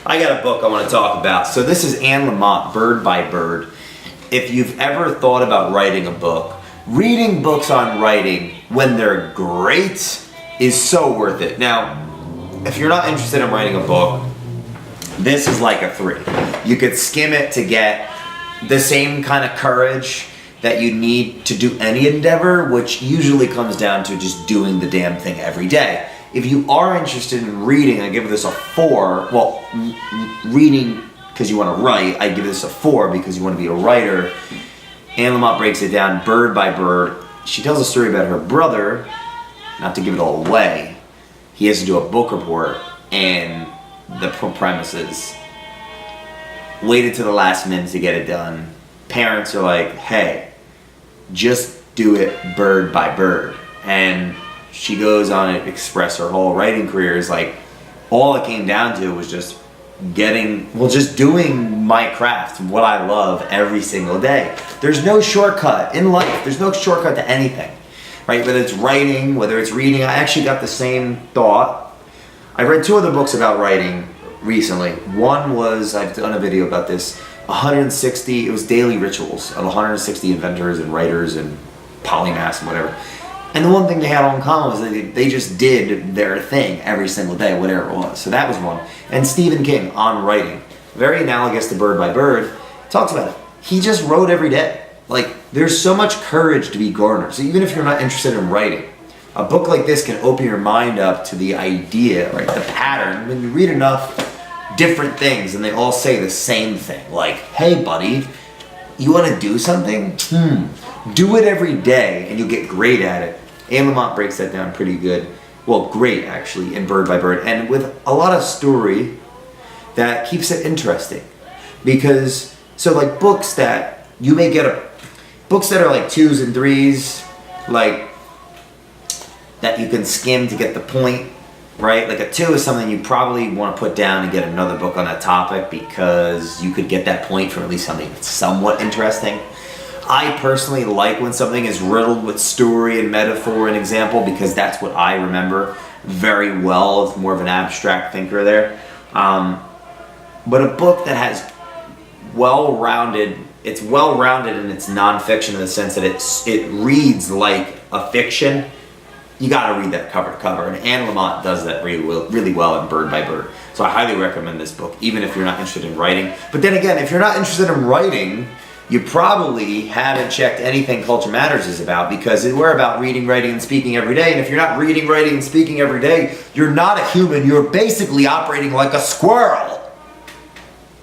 I got a book I want to talk about. So this is Lamott, Bird by Bird. If you've ever thought about writing a book, reading books on writing when they're great is so worth it. Now, if you're not interested in writing a book, this is like a 3. You could skim it to get the same kind of courage that you need to do any endeavor, which usually comes down to just doing the damn thing every day. If you are interested in reading, I give this a 4. Well, reading because you want to write, I give this a 4 because you want to be a writer. Lamott breaks it down bird by bird. She tells a story about her brother, not to give it all away. He has to do a book report, and the premise is waited to the last minute to get it done. Parents are like, hey, just do it bird by bird. And she goes on to express her whole writing career is like, all it came down to was just just doing my craft, what I love every single day. There's no shortcut in life. There's no shortcut to anything, right? Whether it's writing, whether it's reading. I actually got the same thought. I read 2 other books about writing recently. One was, I've done a video about this, 160, it was daily rituals of 160 inventors and writers and polymaths and whatever. And the one thing they had all in common was that they just did their thing every single day, whatever it was. So that was one. And Stephen King on writing, very analogous to Bird by Bird, talks about it. He just wrote every day. Like, there's so much courage to be garnered. So even if you're not interested in writing, a book like this can open your mind up to the idea, right? The pattern. When you read enough different things and they all say the same thing, like, hey buddy, you want to do something? Do it every day and you'll get great at it. Lamott breaks that down pretty good. Well, great actually, in Bird by Bird, and with a lot of story that keeps it interesting. Because, so like books that you may get books that are like 2s and 3s, like that you can skim to get the point, right? Like a 2 is something you probably want to put down and get another book on that topic because you could get that point from at least something that's somewhat interesting. I personally like when something is riddled with story and metaphor and example because that's what I remember very well. It's more of an abstract thinker there. But a book that has it's well-rounded in its nonfiction in the sense that it reads like a fiction. You got to read that cover to cover, and Lamott does that really well in Bird by Bird. So I highly recommend this book, even if you're not interested in writing. But then again, if you're not interested in writing, you probably haven't checked anything Culture Matters is about, because we're about reading, writing, and speaking every day. And if you're not reading, writing, and speaking every day, you're not a human. You're basically operating like a squirrel.